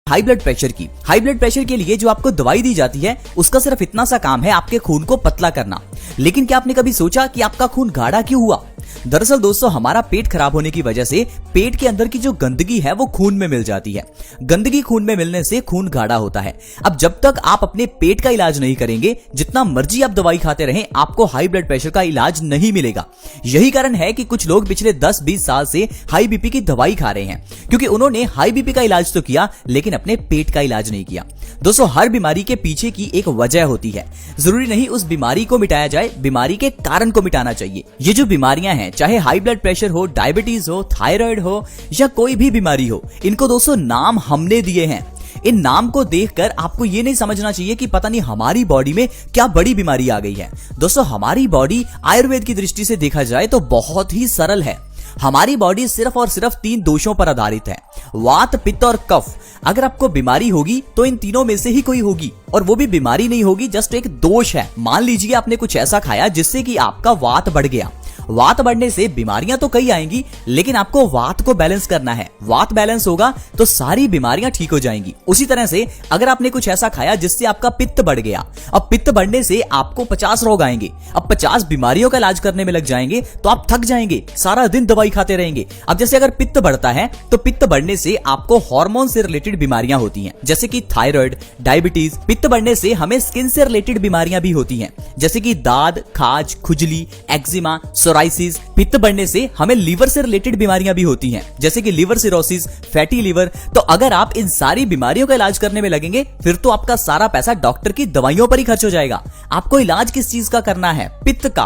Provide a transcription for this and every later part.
High blood pressure के लिए जो आपको दवाई दी जाती है उसका सिर्फ इतना सा काम है आपके खून को पतला करना। लेकिन क्या आपने कभी सोचा कि आपका खून गाढ़ा क्यों हुआ? दरअसल दोस्तों, हमारा पेट खराब होने की वजह से पेट के अंदर की जो गंदगी है वो खून में मिल जाती है। गंदगी खून में मिलने से खून गाढ़ा होता है। अब जब तक आप अपने पेट का इलाज नहीं करेंगे, जितना मर्जी आप दवाई खाते रहें, आपको हाई ब्लड प्रेशर का इलाज नहीं मिलेगा। यही कारण है कि कुछ लोग पिछले 10-20 साल से हाई बीपी की दवाई खा रहे हैं, क्योंकि उन्होंने हाई बीपी का इलाज तो किया लेकिन अपने पेट का इलाज नहीं किया। दोस्तों, हर बीमारी के पीछे की एक वजह होती है। जरूरी नहीं उस बीमारी को मिटाया जाए, बीमारी के कारण को मिटाना चाहिए। ये जो बीमारियां हैं, चाहे हाई ब्लड प्रेशर हो, डायबिटीज हो, थायराइड हो या कोई भी बीमारी हो, इनको दोस्तों नाम हमने दिए हैं। इन नाम को देखकर आपको ये नहीं समझना चाहिए कि पता नहीं हमारी बॉडी में क्या बड़ी बीमारी आ गई है। दोस्तों, हमारी बॉडी आयुर्वेद की दृष्टि से देखा जाए तो बहुत ही सरल है। हमारी बॉडी सिर्फ और सिर्फ 3 दोषों पर आधारित है, वात, पित्त और कफ। अगर आपको बीमारी होगी तो इन तीनों में से ही कोई होगी, और वो भी बीमारी नहीं होगी, जस्ट एक दोष है। मान लीजिए आपने कुछ ऐसा खाया जिससे कि आपका वात बढ़ गया। वात बढ़ने से बीमारियां तो कई आएंगी, लेकिन आपको वात को बैलेंस करना है। वात बैलेंस होगा तो सारी बीमारियां ठीक हो जाएंगी। उसी तरह से अगर आपने कुछ ऐसा खाया जिससे आपका पित्त बढ़ गया, अब पित्त बढ़ने से आपको 50 रोग आएंगे। अब 50 बीमारियों का इलाज करने में लग जाएंगे तो आप थक जाएंगे, सारा दिन दवाई खाते रहेंगे। अब जैसे अगर पित्त बढ़ता है तो पित्त बढ़ने से आपको हार्मोन से रिलेटेड बीमारियां होती हैं, जैसे कि थायराइड, डायबिटीज। पित्त बढ़ने से हमें स्किन से रिलेटेड बीमारियां भी होती हैं, जैसे कि दाद, खाज, खुजली, एक्जिमा, सोराइसिस। पित्त बढ़ने से हमें लीवर से रिलेटेड बीमारियां भी होती हैं, जैसे कि लीवर सिरोसिस, फैटी लीवर। तो अगर आप इन सारी बीमारियों का इलाज करने में लगेंगे, फिर तो आपका सारा पैसा डॉक्टर की दवाइयों पर ही खर्च हो जाएगा। आपको इलाज किस चीज का करना है? पित्त का।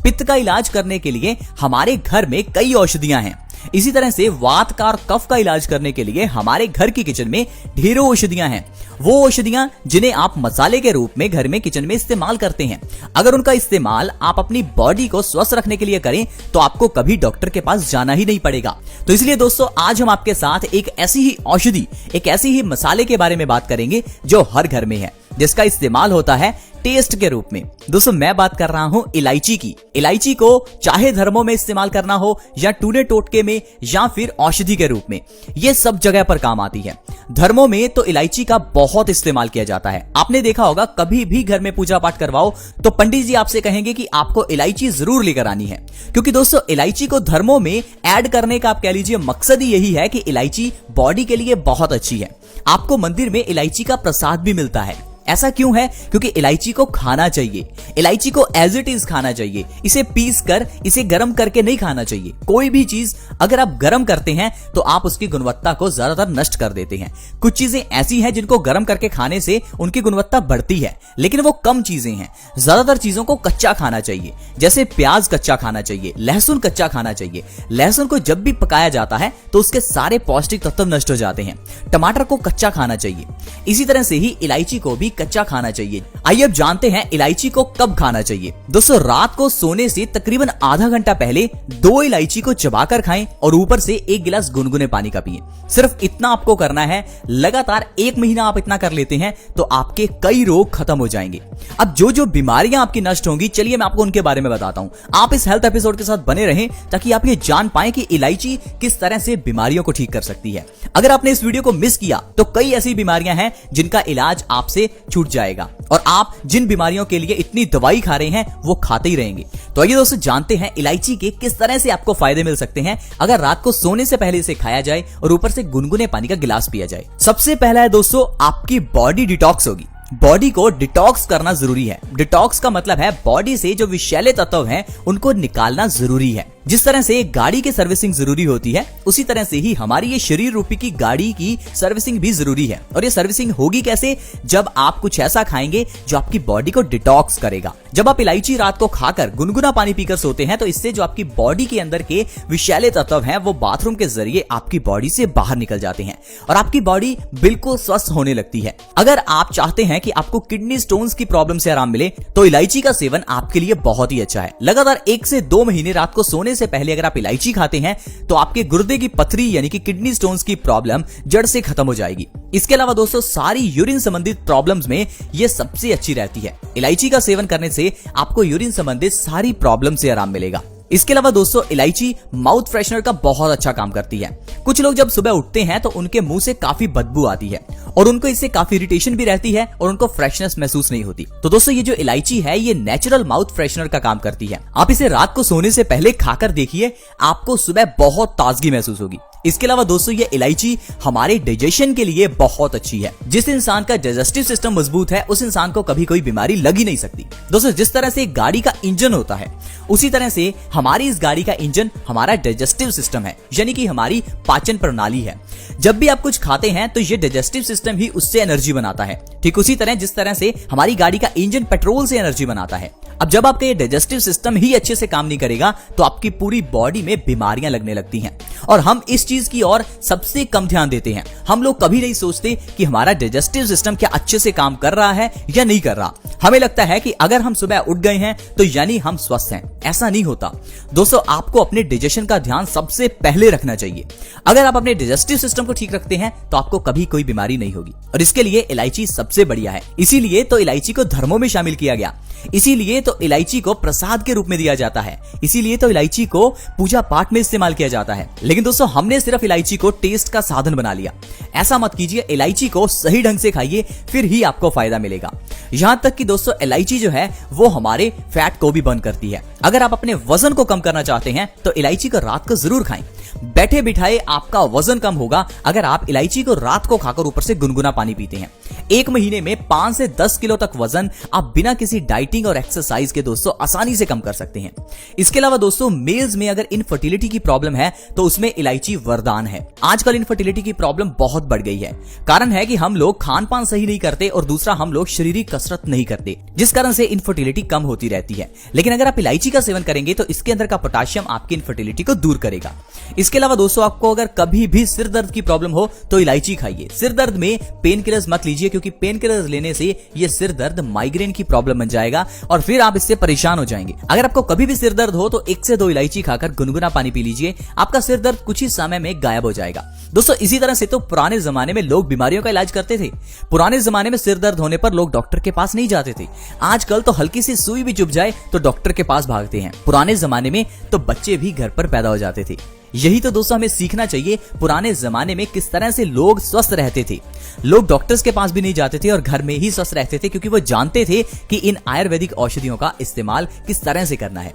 पित्त का इलाज करने के लिए हमारे घर में कई औषधियां हैं। इसी तरह से वात का और कफ का इलाज करने के लिए हमारे घर की किचन में ढेरों औषधियां हैं। वो औषधियां जिन्हें आप मसाले के रूप में घर में किचन में इस्तेमाल करते हैं। अगर उनका इस्तेमाल आप अपनी बॉडी को स्वस्थ रखने के लिए करें तो आपको कभी डॉक्टर के पास जाना ही नहीं पड़ेगा। तो इसलिए दोस्तों, आज हम आपके साथ एक ऐसी ही औषधि, एक ऐसी ही मसाले के बारे में बात करेंगे जो हर घर में है, जिसका इस्तेमाल होता है टेस्ट के रूप में। दोस्तों, मैं बात कर रहा हूं इलायची की। इलायची को चाहे धर्मों में इस्तेमाल करना हो या टूने टोटके में या फिर औषधि के रूप में, ये सब जगह पर काम आती है। धर्मों में तो इलायची का बहुत इस्तेमाल किया जाता है। आपने देखा होगा, कभी भी घर में पूजा पाठ करवाओ तो पंडित जी आपसे कहेंगे कि आपको इलायची जरूर लेकर आनी है, क्योंकि दोस्तों इलायची को धर्मों में ऐड करने का आप कह लीजिए मकसद ही यही है कि इलायची बॉडी के लिए बहुत अच्छी है। आपको मंदिर में इलायची का प्रसाद भी मिलता है। ऐसा क्यों है? क्योंकि इलायची को खाना चाहिए। इलायची को एज इट इज खाना चाहिए। इसे पीस कर, इसे गर्म करके नहीं खाना चाहिए। कोई भी चीज अगर आप गर्म करते हैं तो आप उसकी गुणवत्ता को ज्यादातर नष्ट कर देते हैं। कुछ चीजें ऐसी हैं जिनको गर्म करके खाने से उनकी गुणवत्ता बढ़ती है, लेकिन वो कम चीजें हैं। ज्यादातर चीजों को कच्चा खाना चाहिए, जैसे प्याज कच्चा खाना चाहिए, लहसुन कच्चा खाना चाहिए। लहसुन को जब भी पकाया जाता है तो उसके सारे पौष्टिक तत्व नष्ट हो जाते हैं। टमाटर को कच्चा खाना चाहिए। इसी तरह से ही इलायची को भी कच्चा खाना चाहिए। आइए अब जानते हैं इलायची को कब खाना चाहिए। दोस्तों, रात को सोने से तकरीबन आधा घंटा पहले 2 इलायची को चबाकर खाएं और ऊपर से 1 गिलास गुनगुने पानी का पिएं। सिर्फ इतना आपको करना है। लगातार 1 महीना आप इतना कर लेते हैं तो आपके कई रोग खत्म हो जाएंगे। अब जो जो बीमारियां आपकी नष्ट होंगी, चलिए मैं आपको उनके बारे में बताता हूं। आप इस हेल्थ एपिसोड के साथ बने रहें ताकि आप ये जान पाएं कि इलायची किस तरह से बीमारियों को ठीक कर सकती है। अगर आपने इस वीडियो को मिस किया तो कई ऐसी बीमारियां हैं जिनका इलाज आपसे छूट जाएगा, और आप जिन बीमारियों के लिए इतनी दवाई खा रहे हैं वो खाते ही रहेंगे। तो आइए दोस्तों, जानते हैं इलायची के किस तरह से आपको फायदे मिल सकते हैं अगर रात को सोने से पहले इसे खाया जाए और ऊपर से गुनगुने पानी का गिलास पिया जाए। सबसे पहला है दोस्तों, आपकी बॉडी डिटॉक्स होगी। बॉडी को डिटॉक्स करना जरूरी है। डिटॉक्स का मतलब है बॉडी से जो विषैले तत्व हैं उनको निकालना जरूरी है। जिस तरह से एक गाड़ी की सर्विसिंग जरूरी होती है, उसी तरह से ही हमारी ये शरीर रूपी की गाड़ी की सर्विसिंग भी जरूरी है। और ये सर्विसिंग होगी कैसे? जब आप कुछ ऐसा खाएंगे जो आपकी बॉडी को डिटॉक्स करेगा। जब आप इलायची रात को खाकर गुनगुना पानी पीकर सोते हैं तो इससे जो आपकी बॉडी के अंदर के विषैले तत्व हैं वो बाथरूम के जरिए आपकी बॉडी से बाहर निकल जाते हैं और आपकी बॉडी बिल्कुल स्वस्थ होने लगती है। अगर आप चाहते हैं कि आपको किडनी स्टोन्स की प्रॉब्लम से आराम मिले तो इलायची का सेवन आपके लिए बहुत ही अच्छा है। लगातार 1 से 2 महीने रात को सोने से पहले अगर आप इलायची खाते हैं तो आपके गुर्दे की पथरी यानी कि किडनी स्टोन्स की प्रॉब्लम जड़ से खत्म हो जाएगी। इसके अलावा दोस्तों, सारी यूरिन संबंधित प्रॉब्लम्स में ये सबसे अच्छी रहती है। इलायची का सेवन करने से आपको यूरिन संबंधित सारी प्रॉब्लम से आराम मिलेगा। इसके अलावा दोस्तों इलायची माउथ फ्रेशनर का बहुत अच्छा काम करती है। कुछ लोग जब सुबह उठते हैं तो उनके मुंह से काफी बदबू आती है और उनको इससे काफी इरिटेशन भी रहती है और उनको फ्रेशनेस महसूस नहीं होती। तो दोस्तों ये जो इलायची है ये नेचुरल माउथ फ्रेशनर का काम करती है। आप इसे रात को सोने से पहले खाकर देखिए, आपको सुबह बहुत ताजगी महसूस होगी। इसके अलावा दोस्तों ये इलायची हमारे डाइजेशन के लिए बहुत अच्छी है। जिस इंसान का डाइजेस्टिव सिस्टम मजबूत है उस इंसान को कभी कोई बीमारी लग ही नहीं सकती। दोस्तों जिस तरह से एक गाड़ी का इंजन होता है उसी तरह से हमारी इस गाड़ी का इंजन हमारा डाइजेस्टिव सिस्टम है, यानी कि हमारी पाचन प्रणाली है। जब भी आप कुछ खाते हैं तो ये डाइजेस्टिव सिस्टम ही उससे एनर्जी बनाता है। ठीक उसी तरह जिस तरह से हमारी गाड़ी का इंजन पेट्रोल से एनर्जी बनाता है। अब जब आपका ये डाइजेस्टिव सिस्टम ही अच्छे से काम नहीं करेगा तो आपकी पूरी बॉडी में बीमारियां लगने लगती हैं और हम इस चीज की ओर सबसे कम ध्यान देते हैं। हम लोग कभी नहीं सोचते कि हमारा डाइजेस्टिव सिस्टम क्या अच्छे से काम कर रहा है या नहीं कर रहा। हमें लगता है कि अगर हम सुबह उठ गए हैं तो यानी हम स्वस्थ हैं। ऐसा नहीं होता दोस्तों, आपको अपने डाइजेशन का ध्यान सबसे पहले रखना चाहिए। अगर आप अपने डाइजेस्टिव सिस्टम को ठीक रखते हैं तो आपको कभी कोई बीमारी नहीं होगी और इसके लिए इलायची सबसे बढ़िया है। इसीलिए तो इलायची को धर्मों में शामिल किया गया, इसीलिए तो इलायची को प्रसाद के रूप में दिया जाता है, इसीलिए तो इलायची को पूजा पाठ में इस्तेमाल किया जाता है। लेकिन दोस्तों हमने सिर्फ इलायची को टेस्ट का साधन बना लिया। ऐसा मत कीजिए, इलायची को सही ढंग से खाइए, फिर ही आपको फायदा मिलेगा। यहां तक कि दोस्तों इलायची जो है वो हमारे फैट को भी बर्न करती है। अगर आप अपने वजन को कम करना चाहते हैं तो इलायची को रात को जरूर खाएं। बैठे बिठाए आपका वजन कम होगा अगर आप इलायची को रात को खाकर ऊपर से गुनगुना पानी पीते हैं। 1 महीने में 5 से 10 किलो तक वजन आप बिना किसी डाइटिंग और एक्सरसाइज के दोस्तों आसानी से कम कर सकते हैं। इसके अलावा दोस्तों मेल्स में अगर इनफर्टिलिटी की प्रॉब्लम है तो उसमें इलायची वरदान है। आजकल इनफर्टिलिटी की प्रॉब्लम बहुत बढ़ गई है। कारण है कि हम लोग खान पान सही नहीं करते और दूसरा हम लोग शारीरिक कसरत नहीं करते, जिस कारण से इनफर्टिलिटी कम होती रहती है। लेकिन अगर आप इलायची का सेवन करेंगे तो इसके अंदर का पोटेशियम आपकी इनफर्टिलिटी को दूर करेगा। इसके अलावा दोस्तों आपको अगर कभी भी सिर दर्द की प्रॉब्लम हो तो इलायची खाइए। सिर दर्द में पेन किलर्स मत लीजिए, क्योंकि पेन किलर्स लेने से ये सिर दर्द माइग्रेन की प्रॉब्लम बन जाएगा और फिर आप इससे परेशान हो जाएंगे। अगर आपको कभी भी सिर दर्द हो तो 1 से 2 इलायची खाकर गुनगुना पानी पी लीजिए, आपका सिर दर्द कुछ ही समय में गायब हो जाएगा। दोस्तों इसी तरह से तो पुराने जमाने में लोग बीमारियों का इलाज करते थे। पुराने जमाने में सिर दर्द होने पर लोग डॉक्टर के पास नहीं जाते थे। आजकल तो हल्की सी सुई भी चुभ जाए तो डॉक्टर के पास भागते हैं। पुराने जमाने में तो बच्चे भी घर पर पैदा हो जाते थे। यही तो दोस्तों हमें सीखना चाहिए, पुराने जमाने में किस तरह से लोग स्वस्थ रहते थे। लोग डॉक्टर्स के पास भी नहीं जाते थे और घर में ही स्वस्थ रहते थे, क्योंकि वो जानते थे कि इन आयुर्वेदिक औषधियों का इस्तेमाल किस तरह से करना है।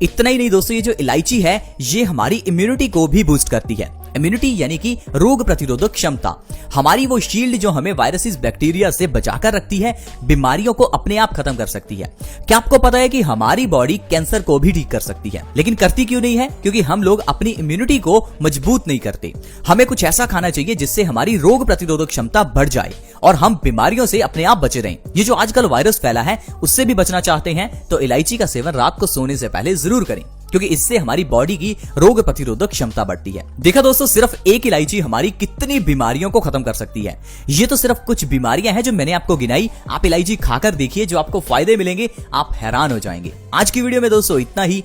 इतना ही नहीं दोस्तों, ये जो इलायची है ये हमारी इम्यूनिटी को भी बूस्ट करती है। इम्यूनिटी यानी कि रोग प्रतिरोधक क्षमता, हमारी वो शील्ड जो हमें वायरसेस बैक्टीरिया से बचाकर रखती है, बीमारियों को अपने आप खत्म कर सकती है। क्या आपको पता है कि हमारी बॉडी कैंसर को भी ठीक कर सकती है? लेकिन करती क्यों नहीं है? क्योंकि हम लोग अपनी इम्यूनिटी को मजबूत नहीं करते। हमें कुछ ऐसा खाना चाहिए जिससे हमारी रोग प्रतिरोधक क्षमता बढ़ जाए और हम बीमारियों से अपने आप बचे रहें। ये जो आजकल वायरस फैला है उससे भी बचना चाहते हैं तो इलायची का सेवन रात को सोने से पहले जरूर करें, क्योंकि इससे हमारी बॉडी की रोग प्रतिरोधक क्षमता बढ़ती है। देखा दोस्तों, सिर्फ एक इलायची हमारी कितनी बीमारियों को खत्म कर सकती है। ये तो सिर्फ कुछ बीमारियां हैं जो मैंने आपको गिनाई। आप इलायची खाकर देखिए, जो आपको फायदे मिलेंगे आप हैरान हो जाएंगे। आज की वीडियो में दोस्तों इतना ही।